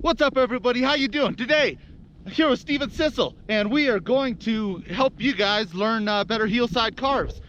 What's up, everybody? How you doing? Today, here with Steven Sissel, and we are going to help you guys learn better Heelside carves.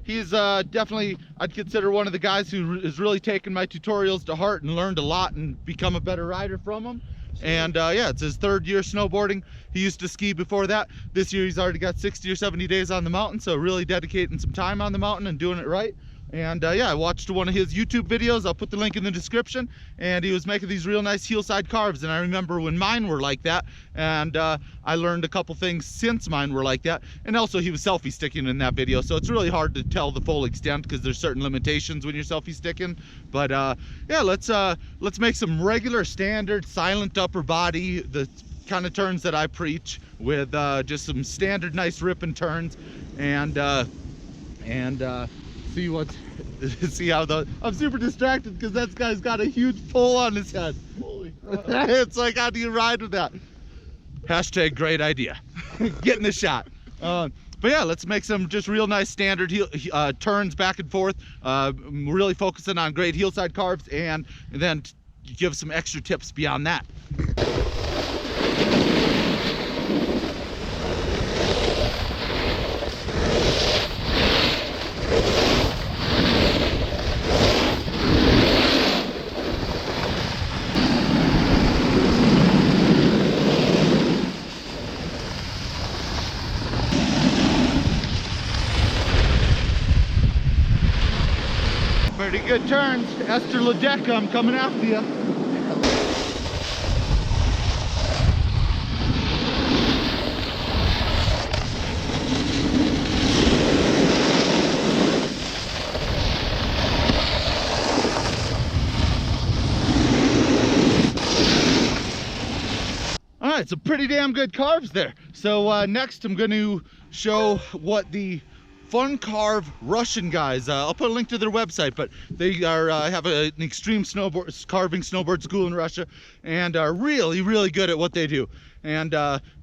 He's definitely, I'd consider one of the guys who has really taken my tutorials to heart and learned a lot and become a better rider from them. And yeah, it's his third year snowboarding. He used to ski before that. This year he's already got 60 or 70 days on the mountain, so really dedicating some time on the mountain and doing it right. And yeah, I watched one of his YouTube videos. I'll put the link in the description. And he was making these real nice Heelside carves. And I remember when mine were like that. And I learned a couple things since mine were like that. And also he was selfie sticking in that video. So it's really hard to tell the full extent because there's certain limitations when you're selfie sticking. But yeah, let's make some regular standard silent upper body, the kind of turns that I preach, with just some standard nice rip and turns. And see how I'm super distracted because that guy's got a huge pole on his head. Holy crap. It's like, how do you ride with that? Hashtag great idea. Get in the shot. But yeah, let's make some just real nice standard turns back and forth, really focusing on great Heelside carves, and then give some extra tips beyond that. Pretty good turns. Esther Ledeck, I'm coming after you. All right, so pretty damn good carves there. So next I'm going to show what the Fun Carve Russian guys, I'll put a link to their website, but they are have an extreme carving snowboard school in Russia, and are really good at what they do. And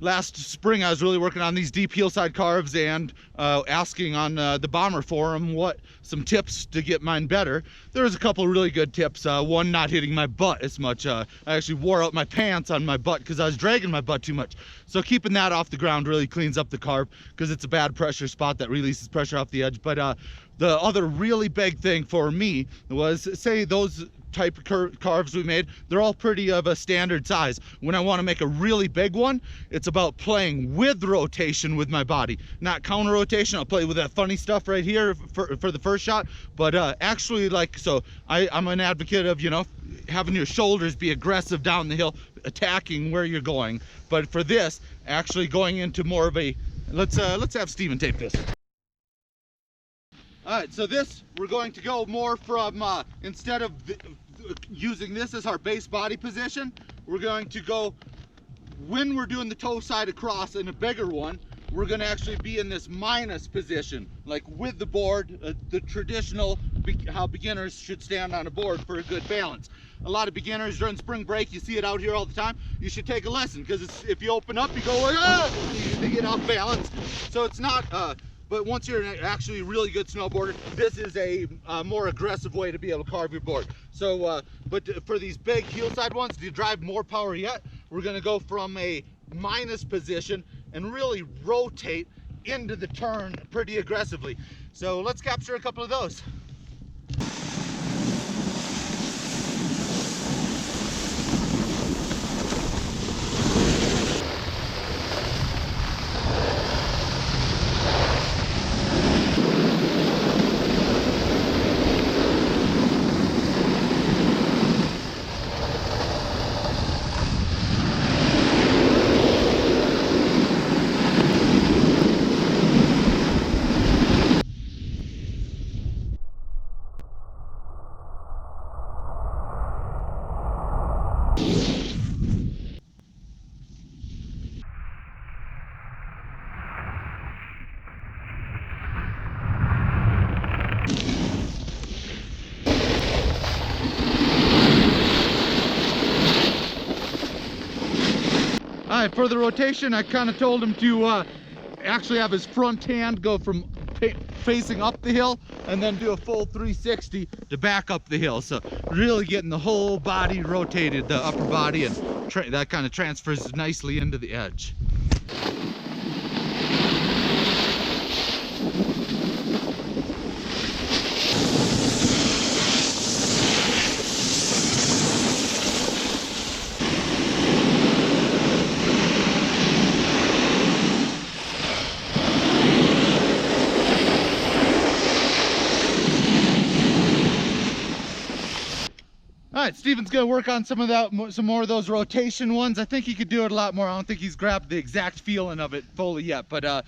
last spring I was really working on these deep Heelside carves and asking on the Bomber forum what some tips to get mine better. There was a couple of really good tips. One, not hitting my butt as much. I actually wore out my pants on my butt because I was dragging my butt too much. So keeping that off the ground really cleans up the carve because it's a bad pressure spot that releases pressure off the edge. But the other really big thing for me was, say those type of carves we made, they're all pretty of a standard size. When I want to make a really big one, it's about playing with rotation with my body, not counter rotation. I'll play with that funny stuff right here for the first shot, but actually, like, so I'm an advocate of, you know, having your shoulders be aggressive down the hill, attacking where you're going. But for this, actually going into more of a, let's have Steven tape this. All right, so this, we're going to go more from, instead of using this as our base body position, we're going to go, when we're doing the toe side across in a bigger one, we're going to actually be in this minus position, like with the board, the traditional, how beginners should stand on a board for a good balance. A lot of beginners during spring break, you see it out here all the time. You should take a lesson, because if you open up, you go like, ah, you get off balance. So it's not, but once you're actually a really good snowboarder, this is a more aggressive way to be able to carve your board. So, but for these big Heelside ones, to drive more power yet, we're gonna go from a minus position and really rotate into the turn pretty aggressively. So let's capture a couple of those. Alright, for the rotation, I kind of told him to actually have his front hand go from facing up the hill and then do a full 360 to back up the hill. So really getting the whole body rotated, the upper body, and that kind of transfers nicely into the edge. All right, Steven's gonna work on some more of those rotation ones. I think he could do it a lot more. I don't think he's grabbed the exact feeling of it fully yet, but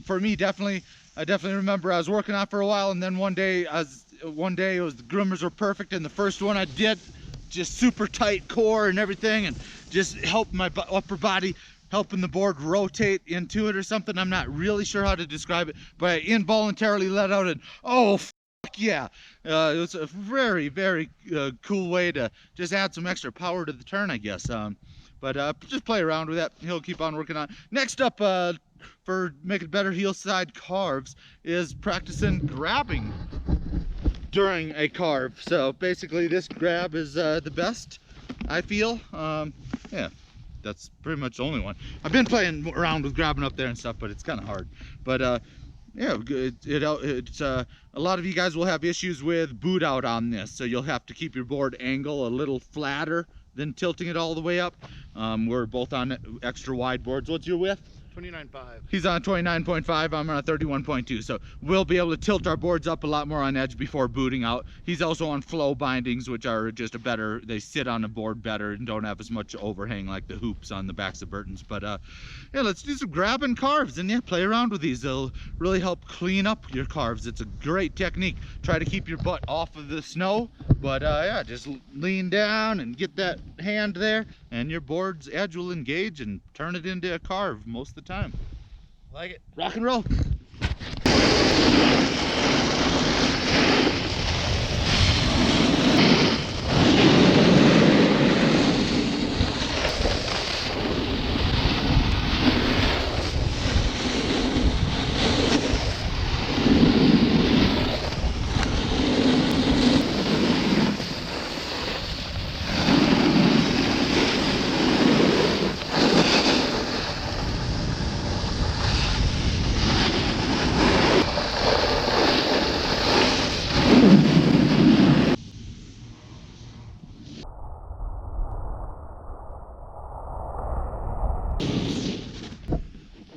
for me, I definitely remember I was working on it for a while, and then one day it was the groomers were perfect, and the first one I did, just super tight core and everything, and just helped my upper body, helping the board rotate into it or something. I'm not really sure how to describe it, but I involuntarily let out an "oh, yeah." It was a very, very cool way to just add some extra power to the turn, I guess. But just play around with that. He'll keep on working on it. Next up, for making better heel side carves, is practicing grabbing during a carve. So basically this grab is the best, I feel. Yeah, that's pretty much the only one. I've been playing around with grabbing up there and stuff, but it's kind of hard. But yeah, it's a lot of you guys will have issues with boot out on this, so you'll have to keep your board angle a little flatter than tilting it all the way up. We're both on extra wide boards. What's your width? 29.5. He's on 29.5, I'm on a 31.2, so we'll be able to tilt our boards up a lot more on edge before booting out. He's also on flow bindings, which are just they sit on the board better and don't have as much overhang like the hoops on the backs of Burtons. But yeah, let's do some grabbing carves, and yeah, play around with these. They'll really help clean up your carves. It's a great technique. Try to keep your butt off of the snow, but yeah, just lean down and get that hand there, and your board's edge will engage and turn it into a carve most of the time. Like it. Rock and roll.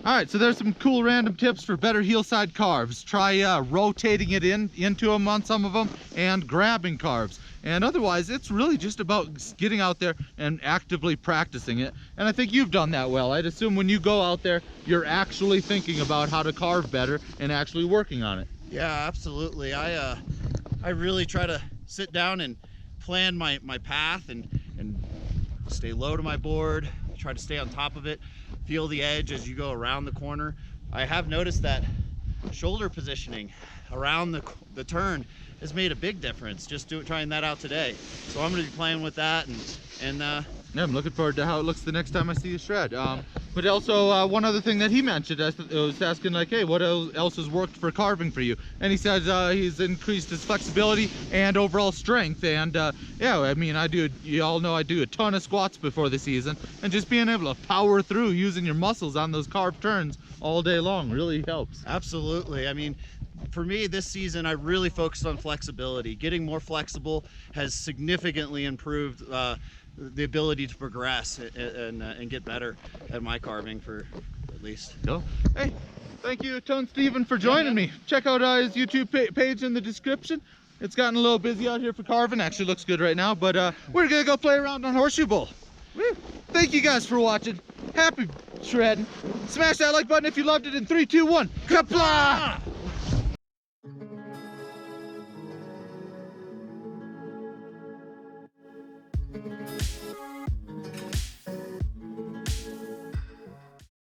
All right, so there's some cool random tips for better heel side carves. Try rotating it into them on some of them, and grabbing carves. And otherwise, it's really just about getting out there and actively practicing it. And I think you've done that well. I'd assume when you go out there, you're actually thinking about how to carve better and actually working on it. Yeah, absolutely. I really try to sit down and plan my path and stay low to my board, try to stay on top of it, feel the edge as you go around the corner. I have noticed that shoulder positioning around the turn has made a big difference, just trying that out today. So I'm going to be playing with that, and yeah, I'm looking forward to how it looks the next time I see you shred. But also one other thing that he mentioned, I was asking like, hey, what else has worked for carving for you? And he says he's increased his flexibility and overall strength. And yeah, I mean, you all know I do a ton of squats before the season, and just being able to power through using your muscles on those carved turns all day long really helps. Absolutely. I mean, for me this season, I really focused on flexibility. Getting more flexible has significantly improved the ability to progress and get better at my carving, for at least. Cool. Hey, thank you a ton, Steven, for joining me. Check out his YouTube page in the description. It's gotten a little busy out here for carving. Actually looks good right now, but we're gonna go play around on Horseshoe Bowl. Woo. Thank you guys for watching. Happy shredding. Smash that like button if you loved it in 3, 2, 1. Kapla!